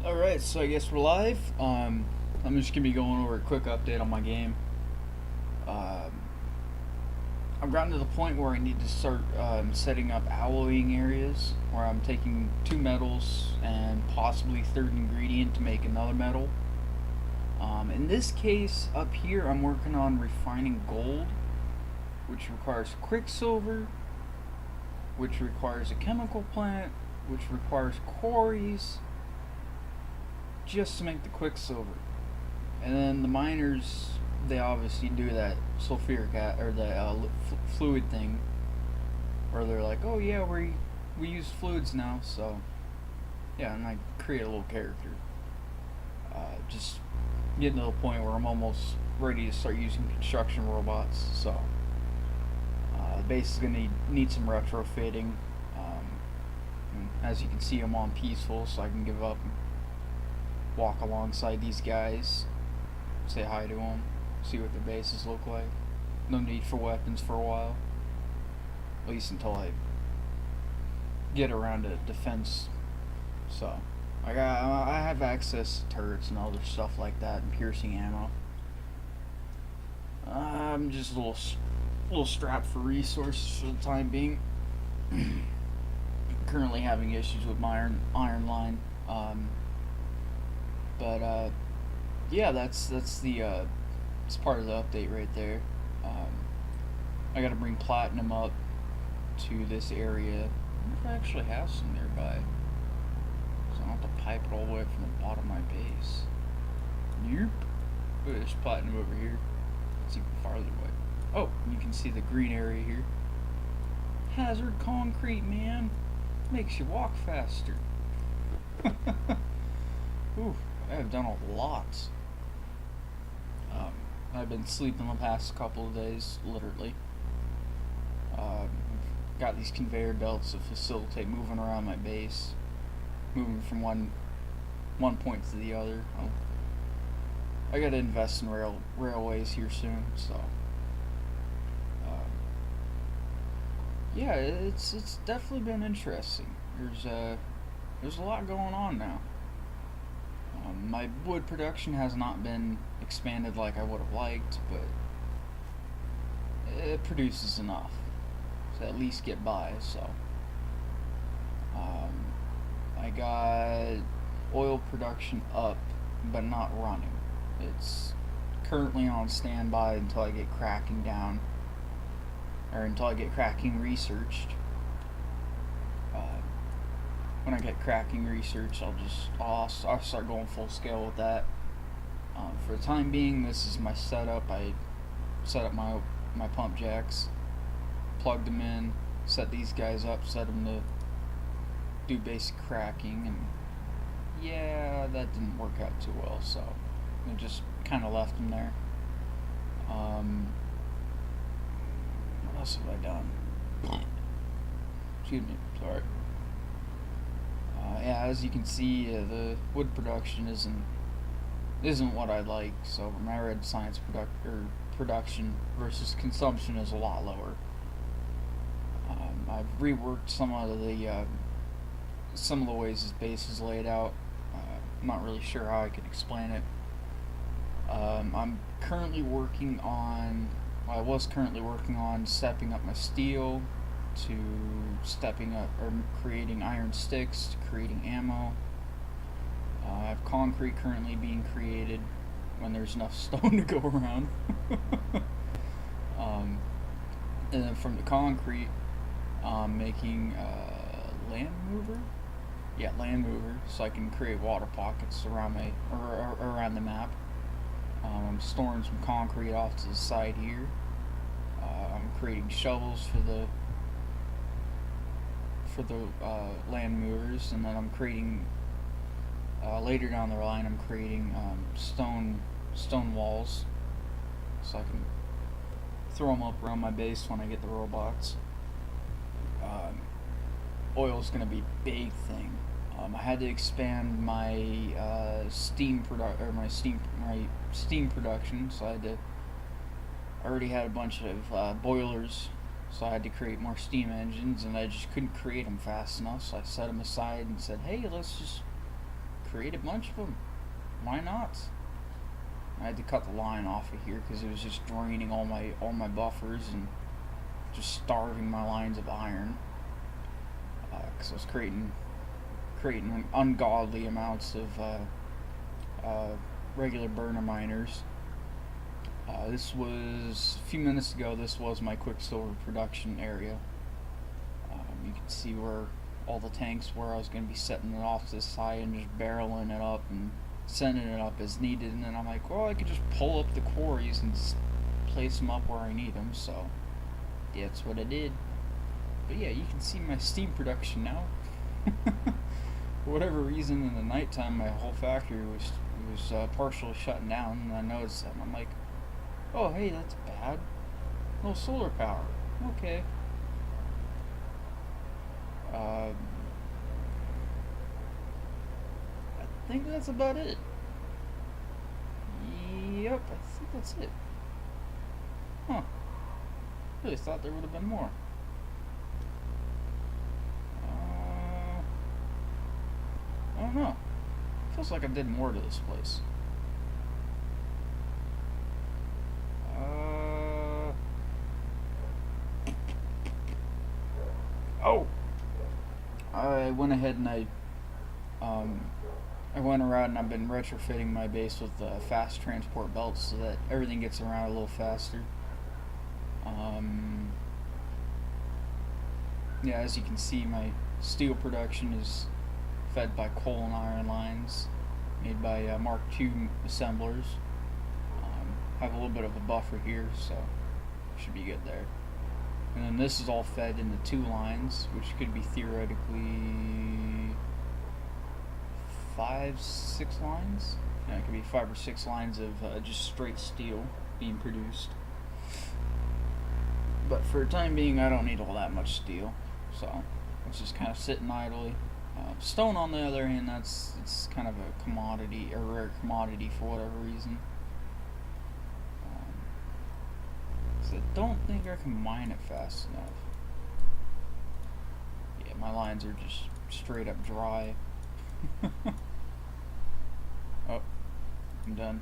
Alright, so I guess we're live. I'm just gonna be going over a quick update on my game. Um, I've gotten to the point where I need to start setting up alloying areas where I'm taking two metals and possibly third ingredient to make another metal. In this case, up here, I'm working on refining gold, which requires quicksilver, which requires a chemical plant, which requires quarries just to make the quicksilver. And then the miners, they obviously do that sulfuric or the fluid thing, where they're like, oh yeah, we use fluids now. So yeah, and I create a little character. Just getting to the point where I'm almost ready to start using construction robots. So the base is gonna need some retrofitting. As you can see, I'm on peaceful, so I can give up and walk alongside these guys, say hi to them, see what their bases look like. No need for weapons for a while, at least until I get around to defense. So I have access to turrets and other stuff like that and piercing ammo. I'm just a little strapped for resources for the time being. Currently having issues with my iron line. But yeah, that's it's part of the update right there. I got to bring platinum up to this area. I wonder if I actually have some nearby, so I don't have to pipe it all the way from the bottom of my base. Nope. Look, there's platinum over here. It's even farther away. Oh, you can see the green area here. Hazard concrete, man. Makes you walk faster. Ooh, I have done a lot. I've been sleeping the past couple of days, literally. Got these conveyor belts to facilitate moving around my base, moving from one point to the other. I gotta invest in railways here soon, so yeah, it's definitely been interesting. There's a lot going on now. My wood production has not been expanded like I would have liked, but it produces enough to at least get by. So I got oil production up, but not running. It's currently on standby until I get cracking down, or until I get cracking researched. When I get cracking research, I'll start going full scale with that. For the time being, this is my setup. I set up my pump jacks, plugged them in, set these guys up, set them to do basic cracking, and yeah, that didn't work out too well, so I just kind of left them there. What else have I done? Excuse me, sorry. Yeah, as you can see, the wood production isn't what I like. So my red science production versus consumption is a lot lower. I've reworked some of the ways this base is laid out. I'm not really sure how I can explain it. I'm currently working on. Well, I was currently working on stepping up my steel, to stepping up or creating iron sticks, to creating ammo. I have concrete currently being created when there's enough stone to go around. And then from the concrete, I'm making land mover. Yeah, land mover, so I can create water pockets around around the map. I'm storing some concrete off to the side here. I'm creating shovels for the land movers, and then I'm creating later down the line. I'm creating stone walls, so I can throw them up around my base when I get the robots. Oil is going to be a big thing. I had to expand my steam production, so I already had a bunch of boilers, so I had to create more steam engines, and I just couldn't create them fast enough, so I set them aside and said, hey, let's just create a bunch of them. Why not? I had to cut the line off of here because it was just draining all my buffers and just starving my lines of iron. Because I was creating ungodly amounts of regular burner miners. This was a few minutes ago. This was my quicksilver production area. You can see where all the tanks were. I was going to be setting it off to the side and just barreling it up and sending it up as needed. And then I'm like, well, I could just pull up the quarries and place them up where I need them. So that's what I did. But yeah, you can see my steam production now. For whatever reason, in the nighttime, my whole factory was partially shutting down, and I noticed that, and I'm like, oh, hey, that's bad. No solar power. Okay. I think that's about it. Yep, I think that's it. Huh. Really thought there would have been more. I don't know. Feels like I did more to this place. Oh! I went ahead and I went around and I've been retrofitting my base with fast transport belts so that everything gets around a little faster. Yeah, as you can see, my steel production is fed by coal and iron lines made by Mark II assemblers. Have a little bit of a buffer here, so should be good there. And then this is all fed into 2 lines, which could be theoretically 5, 6 lines. Yeah, it could be 5 or 6 lines of just straight steel being produced. But for the time being, I don't need all that much steel, so it's just kind of sitting idly. Stone, on the other hand, it's kind of a commodity, a rare commodity for whatever reason. So I don't think I can mine it fast enough. Yeah, my lines are just straight up dry. Oh, I'm done.